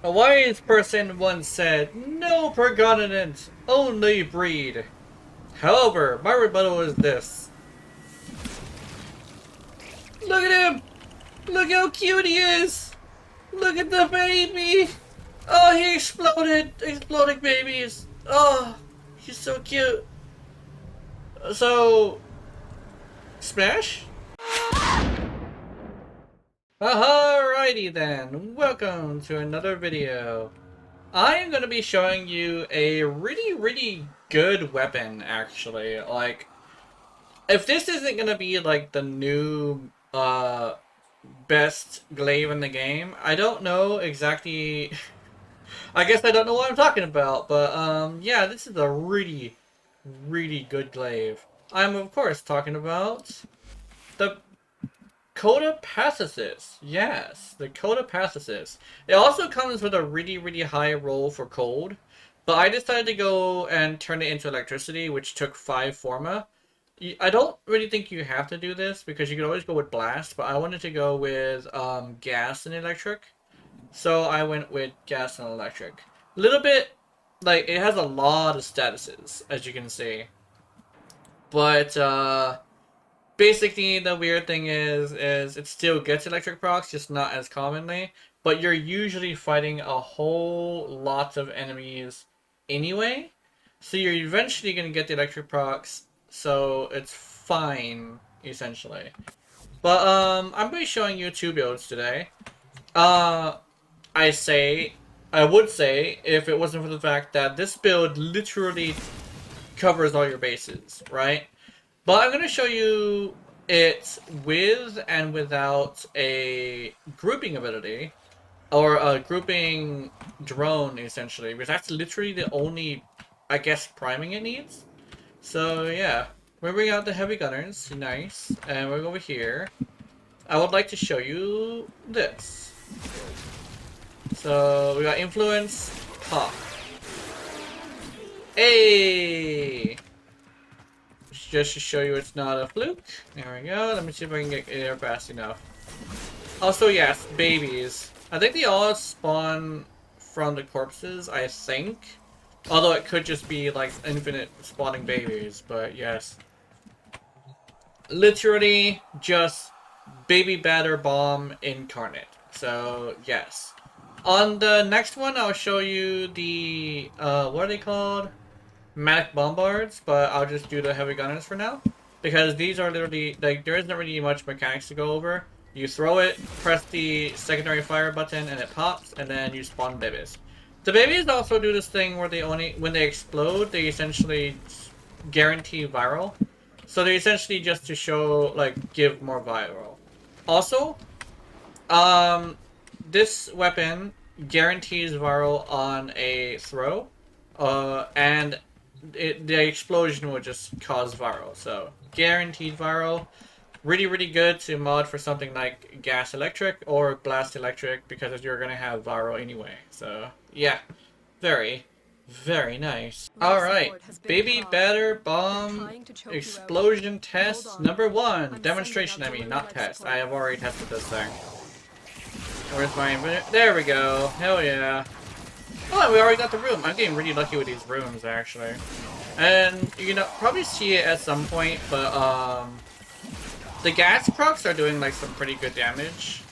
A wise person once said, "No predominant, only breed." However, my rebuttal is this. Look at him! Look how cute he is! Look at the baby! Oh, he exploded! Exploding babies! Oh, he's so cute. So, smash? Alrighty then, welcome to another video. I am going to be showing you a really good weapon, actually. Like, if this isn't going to be like the new, best glaive in the game, I don't know exactly. I guess I don't know what I'm talking about, but, yeah, this is a really good glaive. I'm, of course, talking about the Coda Pathocyst. Yes, the Coda Pathocyst. It also comes with a really high roll for cold, but I decided to go and turn it into electricity, which took 5 forma. I don't really think you have to do this because you can always go with blast, but I wanted to go with gas and electric. So I went with gas and electric. A little bit, like, it has a lot of statuses, as you can see. But, basically, the weird thing is it still gets electric procs, just not as commonly. But you're usually fighting a whole lot of enemies anyway. So you're eventually going to get the electric procs, so it's fine, essentially. But, I'm going to be showing you 2 builds today. Uh, I say, I would say, if it wasn't for the fact that this build literally covers all your bases, right? But I'm going to show you it with and without a grouping ability, or a grouping drone, essentially, because that's literally the only, I guess, priming it needs. So, yeah. We're bringing out the heavy gunners, nice, and we're over here. I would like to show you this. So, we got influence, pop. Hey! Just to show you it's not a fluke. There we go. Let me see if I can get there fast enough. Also, yes, babies. I think they all spawn from the corpses, I think. Although it could just be like infinite spawning babies, but yes. Literally just baby batter bomb incarnate. So, yes. On the next one, I'll show you the, what are they called? Manic Bombards, but I'll just do the heavy gunners for now. Because these are literally, like, there isn't really much mechanics to go over. You throw it, press the secondary fire button, and it pops, and then you spawn babies. The babies also do this thing where they only, when they explode, they essentially guarantee viral. So they essentially just to show, like, give more viral. Also, this weapon guarantees viral on a throw, and the explosion will just cause viral. So guaranteed viral. Really good to mod for something like gas electric or blast electric because you're gonna have viral anyway. So yeah, very nice. Alright, baby batter bomb explosion test number 1. Demonstration, I mean, not test. I have already tested this thing. Where's my inventory? There we go. Hell yeah. Oh, we already got the room. I'm getting really lucky with these rooms, actually. And, you know, probably see it at some point, but, the gas procs are doing, like, some pretty good damage.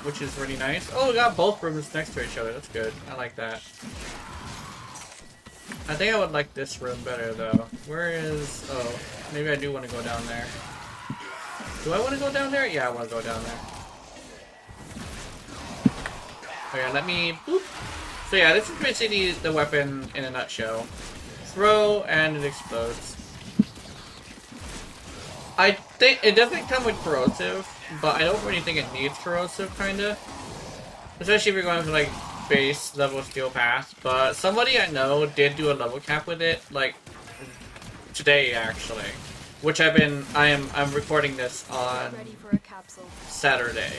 Which is really nice. Oh, we got both rooms next to each other. That's good. I like that. I think I would like this room better, though. Where is... Oh, maybe I do want to go down there. Do I want to go down there? Yeah, I want to go down there. Okay, let me... Boop. So yeah, this is basically the weapon in a nutshell. Throw, and it explodes. I think it doesn't come with corrosive, but I don't really think it needs corrosive, kinda. Especially if you're going for, like, base level steel path. But somebody I know did do a level cap with it, like, today, actually. Which I'm recording this on Saturday.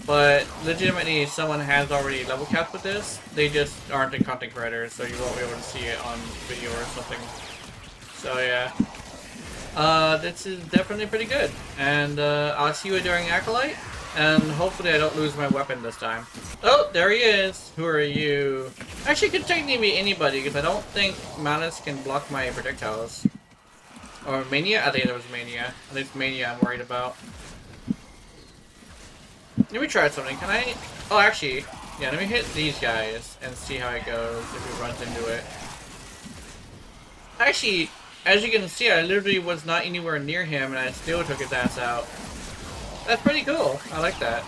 But legitimately, someone has already level capped with this. They just aren't in content creators, so you won't be able to see it on video or something. So yeah. This is definitely pretty good. And I'll see you during Acolyte. And hopefully I don't lose my weapon this time. Oh, there he is. Who are you? Actually, it could technically be anybody, because I don't think Malice can block my projectiles. Or Mania? I think it was Mania. I think it's Mania I'm worried about. Let me try something. Can I... Oh, actually, yeah, let me hit these guys and see how it goes if he runs into it. Actually, as you can see, I literally was not anywhere near him and I still took his ass out. That's pretty cool. I like that.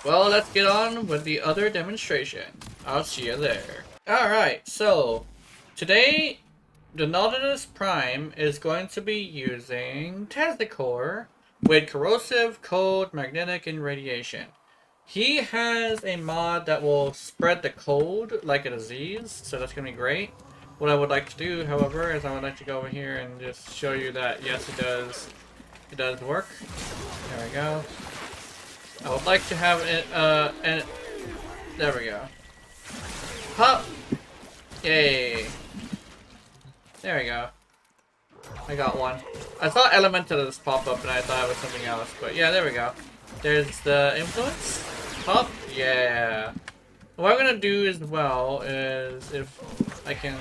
Well, let's get on with the other demonstration. I'll see you there. Alright, so today the Nautilus Prime is going to be using Testicore with corrosive, cold, magnetic, and radiation. He has a mod that will spread the cold like a disease, so that's going to be great. What I would like to do, however, is I would like to go over here and just show you that, yes, it does work. There we go. I would like to have it, and there we go. Pop! Yay. There we go. I got one. I saw Elementalist pop up and I thought it was something else, but yeah, there we go. There's the influence. Pop? Yeah. What I'm gonna do as well is if I can...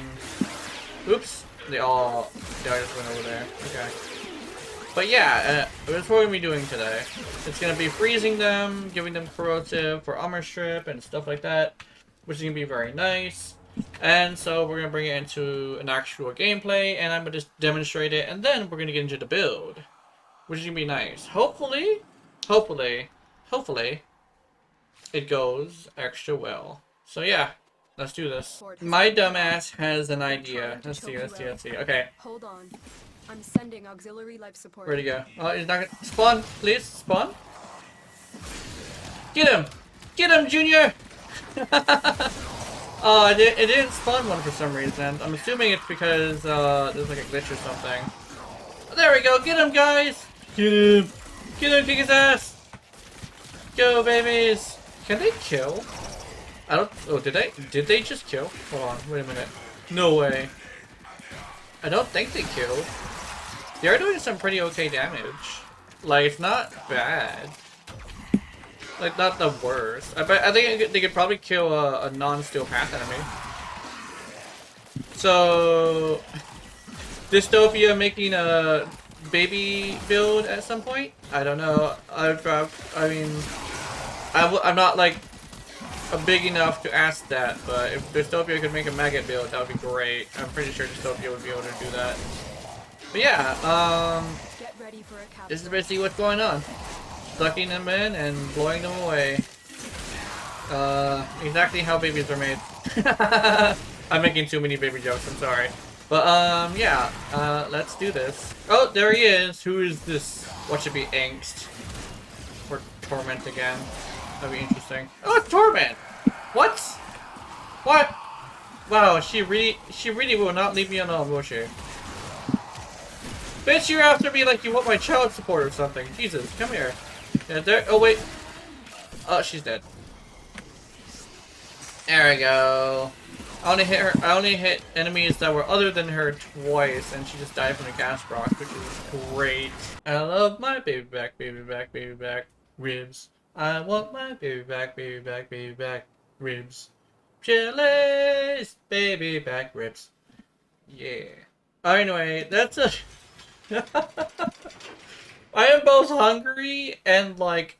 Oops. They all just went over there. Okay. But yeah, that's what we're gonna be doing today. It's gonna be freezing them, giving them corrosive for armor strip and stuff like that, which is gonna be very nice. And so we're gonna bring it into an actual gameplay, and I'm gonna just demonstrate it, and then we're gonna get into the build, which is gonna be nice. Hopefully, it goes extra well. So yeah, let's do this. My dumbass has an idea. Let's see. Okay. Hold on. I'm sending auxiliary life support. Where'd he go? Oh, he's not gonna spawn. Please spawn. Get him, Junior. Oh, it didn't spawn one for some reason. I'm assuming it's because there's like a glitch or something. There we go. Get him, guys. Get him, kick his ass. Go, babies. Can they kill? I don't. Oh, did they just kill? Hold on. Wait a minute. No way. I don't think they killed. They are doing some pretty okay damage. Like, it's not bad. Like, not the worst. I think they could probably kill a non-steel path enemy. So, Dystopia making a baby build at some point? I don't know. I'm not like big enough to ask that, but if Dystopia could make a maggot build, that would be great. I'm pretty sure Dystopia would be able to do that. But yeah, Get ready for a this is basically what's going on. Sucking them in and blowing them away. Exactly how babies are made. I'm making too many baby jokes, I'm sorry. But, yeah, let's do this. Oh, there he is! Who is this? What should be Angst? Or Torment again? That'd be interesting. Oh, it's Torment! What? What? Wow, she really will not leave me alone, will she? Bitch, you're after me like you want my child support or something. Jesus, come here. Yeah, there. Oh, wait. Oh, she's dead. There we go. I only hit enemies that were other than her twice, and she just died from the gas rock, which is great. I love my baby back, ribs. I want my baby back, ribs. Chili's baby back ribs. Yeah. Anyway, that's a... I am both hungry and, like,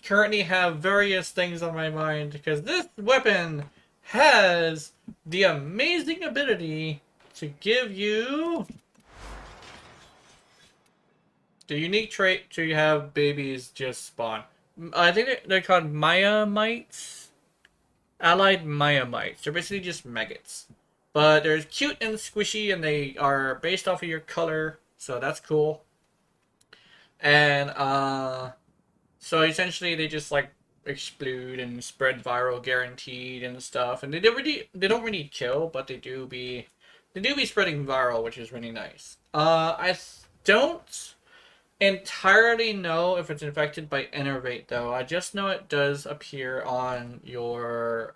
currently have various things on my mind because this weapon has the amazing ability to give you the unique trait to have babies just spawn. I think they're called Maya mites. Allied Maya mites. They're basically just maggots. But they're cute and squishy and they are based off of your color. So that's cool. And so essentially they just like explode and spread viral guaranteed and stuff. And they don't really kill, but they do be spreading viral, which is really nice. I don't entirely know if it's infected by Enervate though. I just know it does appear on your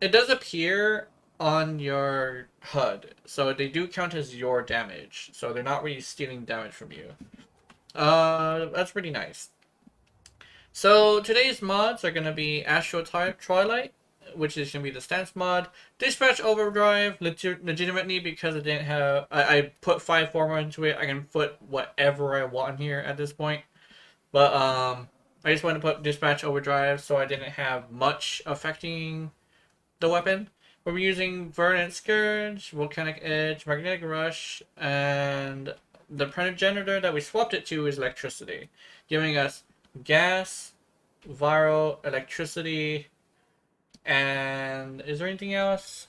it does appear on your HUD, so they do count as your damage. So they're not really stealing damage from you. That's pretty nice. So today's mods are going to be Astral Twilight, which is going to be the stance mod. Dispatch Overdrive, legitimately because I didn't have... I put 5 into it. I can put whatever I want here at this point. But I just wanted to put Dispatch Overdrive so I didn't have much affecting the weapon. We're using Verdant Scourge, Volcanic Edge, Magnetic Rush, and the progenitor that we swapped it to is Electricity, giving us gas, viral, electricity, and is there anything else?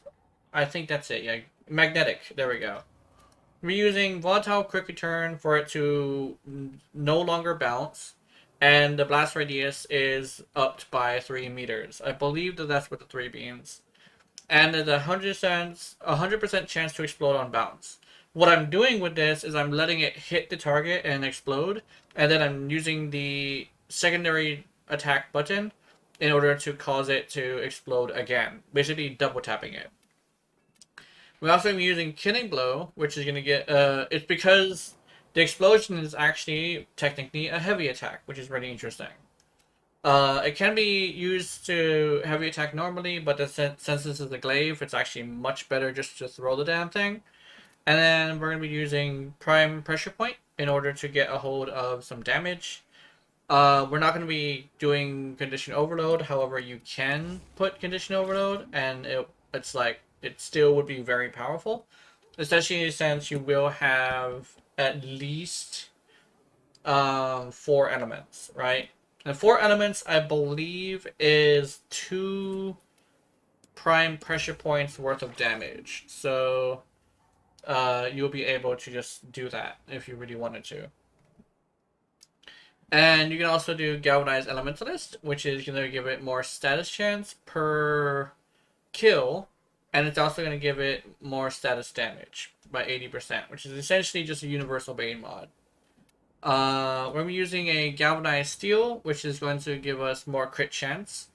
I think that's it. Yeah, magnetic. There we go. We're using Volatile Quick Return for it to no longer bounce, and the blast radius is upped by 3 meters. I believe that that's what the 3 means. And there's 100% chance to explode on bounce. What I'm doing with this is I'm letting it hit the target and explode, and then I'm using the secondary attack button in order to cause it to explode again, basically double tapping it. We're also using Killing Blow, which is going to get, it's because the explosion is actually technically a heavy attack, which is really interesting. It can be used to heavy attack normally, but since this is a glaive, it's actually much better just to throw the damn thing. And then we're going to be using Prime Pressure Point in order to get a hold of some damage. We're not going to be doing Condition Overload, however you can put Condition Overload, and it's like, it still would be very powerful. Especially since you will have at least 4 elements, right? And 4 elements, I believe, is 2 prime pressure points worth of damage. So you'll be able to just do that if you really wanted to. And you can also do Galvanized Elementalist, which is going to give it more status chance per kill, and it's also going to give it more status damage by 80%, which is essentially just a universal Bane mod. We're using a Galvanized Steel, which is going to give us more crit chance.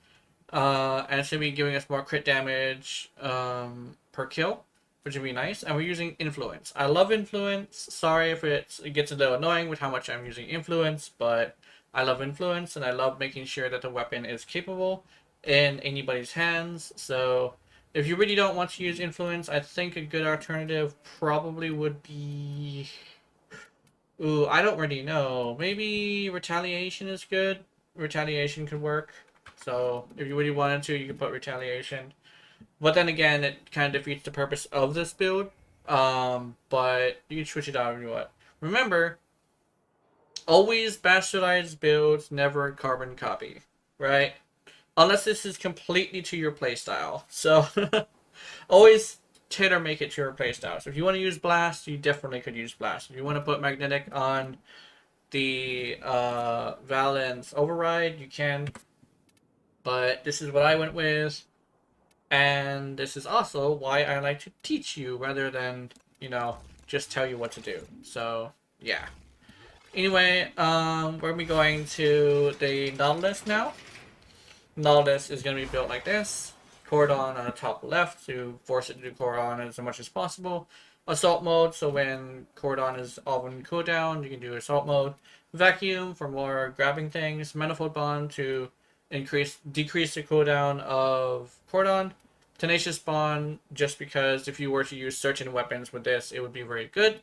And it's going to be giving us more crit damage per kill, which would be nice. And we're using Influence. I love Influence. Sorry if it gets a little annoying with how much I'm using Influence, but I love Influence, and I love making sure that the weapon is capable in anybody's hands. So if you really don't want to use Influence, I think a good alternative probably would be... Ooh, I don't really know. Maybe Retaliation is good. Retaliation could work. So if you really wanted to, you could put Retaliation. But then again, it kind of defeats the purpose of this build. But you can switch it out if you want. Remember, always bastardized builds, never carbon copy, right? Unless this is completely to your playstyle. So always tailor make it to your playstyle. So if you want to use Blast, you definitely could use Blast. If you want to put Magnetic on the Valence Override, you can. But this is what I went with. And this is also why I like to teach you rather than, you know, just tell you what to do. So, yeah. Anyway, we're going to be going to the Nautilus now. Nautilus is going to be built like this. Cordon on the top left to force it to do Cordon as much as possible. Assault mode, so when Cordon is on cooldown, you can do assault mode. Vacuum for more grabbing things. Manifold bond to decrease the cooldown of Cordon. Tenacious bond, just because if you were to use certain weapons with this, it would be very good.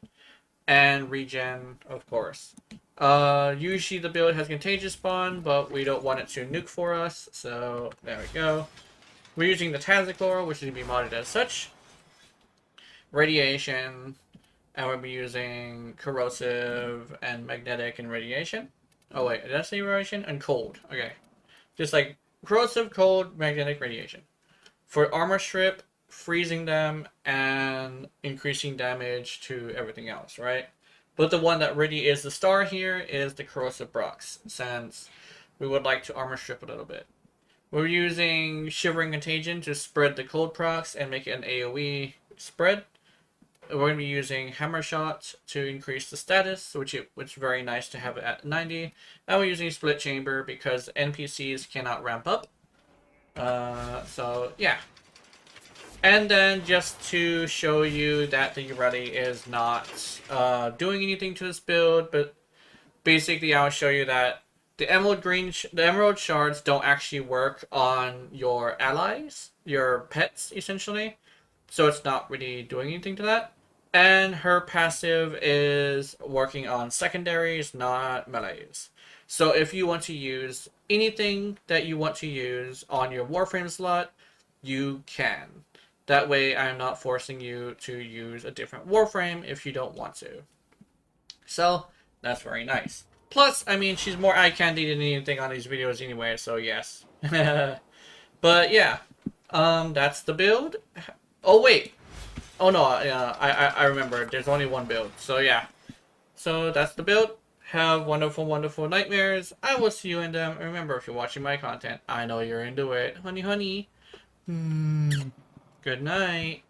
And regen, of course. Usually the build has Contagious Bond, but we don't want it to nuke for us, so there we go. We're using the Taziclor, which is going to be modded as such. Radiation, and we'll be using Corrosive and Magnetic and Radiation. Oh wait, did I say Radiation? And Cold, okay. Just like Corrosive, Cold, Magnetic, Radiation. For Armor Strip, freezing them and increasing damage to everything else, right? But the one that really is the star here is the Corrosive Brox, since we would like to armor strip a little bit. We're using Shivering Contagion to spread the cold procs and make it an AoE spread. We're going to be using Hammer Shot to increase the status, which is very nice to have it at 90. And we're using Split Chamber because NPCs cannot ramp up. So, yeah. And then just to show you that the Urelli is not doing anything to this build, but basically I'll show you that the emerald shards don't actually work on your allies, your pets essentially. So it's not really doing anything to that. And her passive is working on secondaries, not melees. So if you want to use anything that you want to use on your Warframe slot, you can. That way I'm not forcing you to use a different Warframe if you don't want to. So that's very nice. Plus, I mean, she's more eye candy than anything on these videos anyway, so yes. But yeah, that's the build. Oh wait, oh no, I remember. There's only one build. So yeah. So that's the build. Have wonderful, wonderful nightmares. I will see you in them. Remember, if you're watching my content, I know you're into it. Honey, honey. Good night.